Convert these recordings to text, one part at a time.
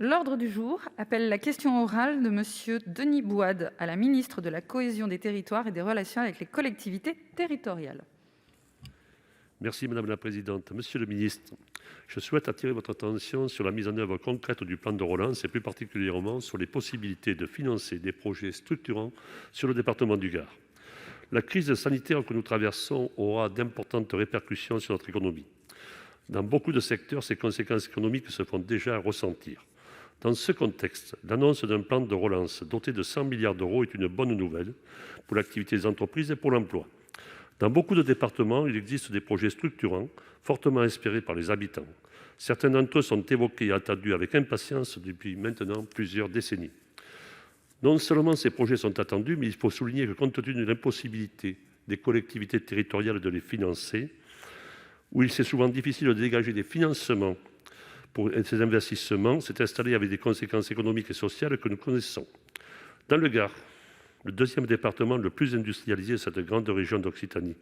L'ordre du jour appelle la question orale de Monsieur Denis Bouad à la ministre de la Cohésion des territoires et des relations avec les collectivités territoriales. Merci madame la présidente. Monsieur le ministre, je souhaite attirer votre attention sur la mise en œuvre concrète du plan de relance et plus particulièrement sur les possibilités de financer des projets structurants sur le département du Gard. La crise sanitaire que nous traversons aura d'importantes répercussions sur notre économie. Dans beaucoup de secteurs, ces conséquences économiques se font déjà ressentir. Dans ce contexte, l'annonce d'un plan de relance doté de 100 milliards d'euros est une bonne nouvelle pour l'activité des entreprises et pour l'emploi. Dans beaucoup de départements, il existe des projets structurants fortement espérés par les habitants. Certains d'entre eux sont évoqués et attendus avec impatience depuis maintenant plusieurs décennies. Non seulement ces projets sont attendus, mais il faut souligner que compte tenu de l'impossibilité des collectivités territoriales de les financer, où il est souvent difficile de dégager des financements pour ces investissements, s'est installé avec des conséquences économiques et sociales que nous connaissons. Dans le Gard, le deuxième département le plus industrialisé de cette grande région d'Occitanie,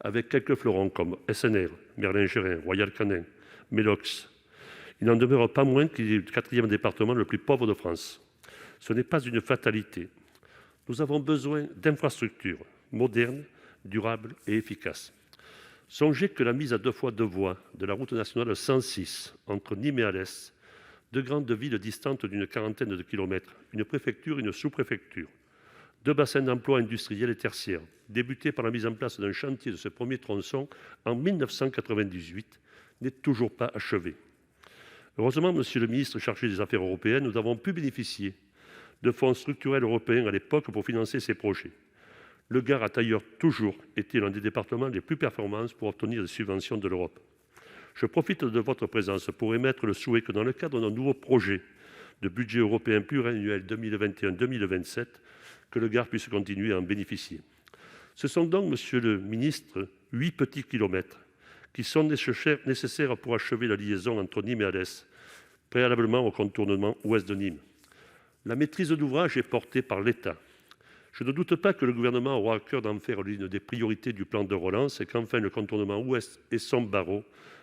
avec quelques fleurons comme SNR, Merlin-Gerin, Royal Canin, Melox, il n'en demeure pas moins qu'il est le quatrième département le plus pauvre de France. Ce n'est pas une fatalité. Nous avons besoin d'infrastructures modernes, durables et efficaces. Songez que la mise à 2 fois 2 voies de la route nationale 106 entre Nîmes et Alès, deux grandes villes distantes d'une quarantaine de kilomètres, une préfecture et une sous-préfecture, 2 bassins d'emploi industriels et tertiaires, débutés par la mise en place d'un chantier de ce premier tronçon en 1998, n'est toujours pas achevé. Heureusement, monsieur le ministre chargé des Affaires européennes, nous avons pu bénéficier de fonds structurels européens à l'époque pour financer ces projets. Le Gard a d'ailleurs toujours été l'un des départements les plus performants pour obtenir des subventions de l'Europe. Je profite de votre présence pour émettre le souhait que dans le cadre d'un nouveau projet de budget européen pluriannuel 2021-2027, que le Gard puisse continuer à en bénéficier. Ce sont donc, monsieur le ministre, 8 petits kilomètres qui sont nécessaires pour achever la liaison entre Nîmes et Alès, préalablement au contournement ouest de Nîmes. La maîtrise d'ouvrage est portée par l'État. Je ne doute pas que le gouvernement aura à cœur d'en faire l'une des priorités du plan de relance et qu'enfin le contournement ouest et son barreau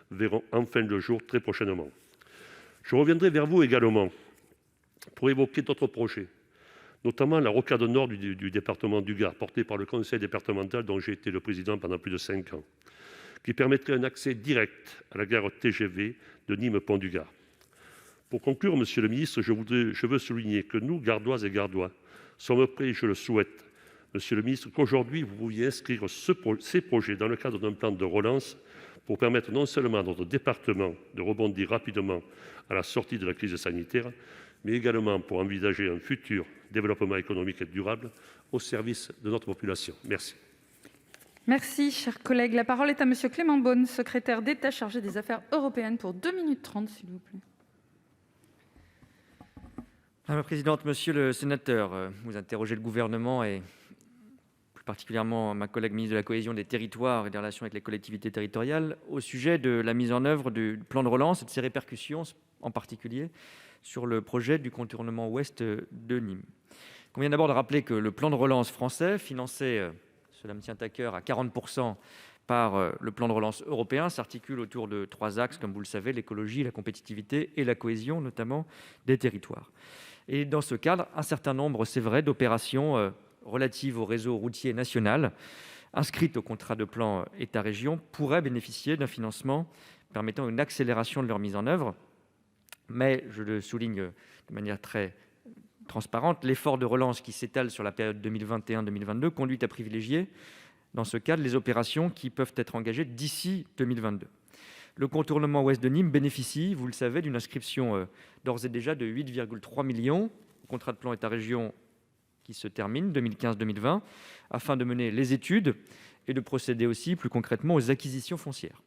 verront enfin le jour très prochainement. Je reviendrai vers vous également pour évoquer d'autres projets, notamment la rocade nord du département du Gard, portée par le conseil départemental dont j'ai été le président pendant plus de 5 ans, qui permettrait un accès direct à la gare TGV de Nîmes-Pont-du-Gard. Pour conclure, monsieur le ministre, je veux souligner que nous, Gardoises et Gardois, sommes prêts, je le souhaite, monsieur le ministre, qu'aujourd'hui vous pouviez inscrire ces projets dans le cadre d'un plan de relance pour permettre non seulement à notre département de rebondir rapidement à la sortie de la crise sanitaire, mais également pour envisager un futur développement économique et durable au service de notre population. Merci. Merci, chers collègues. La parole est à Monsieur Clément Beaune, secrétaire d'État chargé des Affaires européennes, pour 2 minutes 30, s'il vous plaît. Madame la présidente, monsieur le sénateur, vous interrogez le gouvernement et plus particulièrement ma collègue ministre de la Cohésion des territoires et des relations avec les collectivités territoriales au sujet de la mise en œuvre du plan de relance et de ses répercussions, en particulier sur le projet du contournement ouest de Nîmes. Il convient d'abord de rappeler que le plan de relance français, financé, cela me tient à cœur, à 40% par le plan de relance européen, s'articule autour de 3 axes, comme vous le savez, l'écologie, la compétitivité et la cohésion, notamment des territoires. Et dans ce cadre, un certain nombre, c'est vrai, d'opérations relatives au réseau routier national, inscrites au contrat de plan État-région, pourraient bénéficier d'un financement permettant une accélération de leur mise en œuvre. Mais, je le souligne de manière très transparente, l'effort de relance qui s'étale sur la période 2021-2022 conduit à privilégier, dans ce cadre, les opérations qui peuvent être engagées d'ici 2022. Le contournement ouest de Nîmes bénéficie, vous le savez, d'une inscription d'ores et déjà de 8,3 millions au contrat de plan État-région qui se termine 2015-2020, afin de mener les études et de procéder aussi plus concrètement aux acquisitions foncières.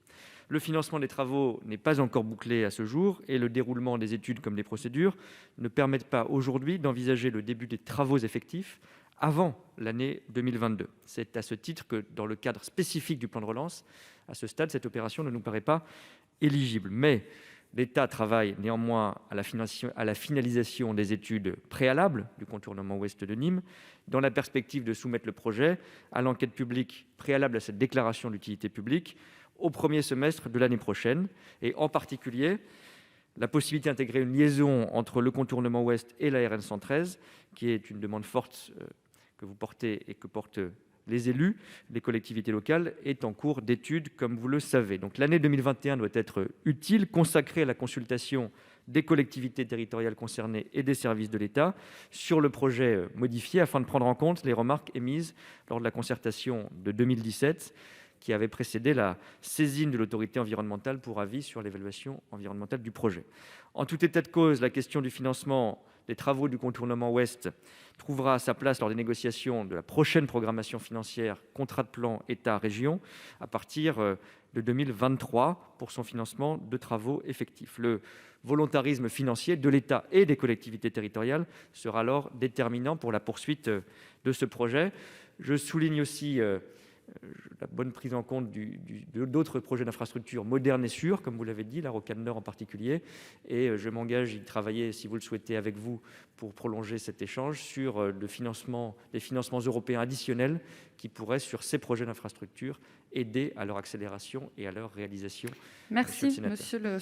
Le financement des travaux n'est pas encore bouclé à ce jour et le déroulement des études comme des procédures ne permettent pas aujourd'hui d'envisager le début des travaux effectifs avant l'année 2022. C'est à ce titre que, dans le cadre spécifique du plan de relance, à ce stade, cette opération ne nous paraît pas éligible. Mais l'État travaille néanmoins à la finalisation des études préalables du contournement ouest de Nîmes, dans la perspective de soumettre le projet à l'enquête publique préalable à cette déclaration d'utilité publique au premier semestre de l'année prochaine. Et en particulier, la possibilité d'intégrer une liaison entre le contournement ouest et la RN 113, qui est une demande forte que vous portez et que portent les élus, les collectivités locales, est en cours d'étude, comme vous le savez. Donc l'année 2021 doit être utile, consacrée à la consultation des collectivités territoriales concernées et des services de l'État sur le projet modifié, afin de prendre en compte les remarques émises lors de la concertation de 2017, qui avait précédé la saisine de l'autorité environnementale pour avis sur l'évaluation environnementale du projet. En tout état de cause, la question du financement des travaux du contournement ouest trouvera sa place lors des négociations de la prochaine programmation financière, contrat de plan État-région, à partir de 2023, pour son financement de travaux effectifs. Le volontarisme financier de l'État et des collectivités territoriales sera alors déterminant pour la poursuite de ce projet. Je souligne aussi la bonne prise en compte d'autres projets d'infrastructures modernes et sûres, comme vous l'avez dit, la Rocade Nord en particulier, et je m'engage à y travailler, si vous le souhaitez, avec vous, pour prolonger cet échange sur des financements européens additionnels qui pourraient, sur ces projets d'infrastructures, aider à leur accélération et à leur réalisation. Merci, monsieur le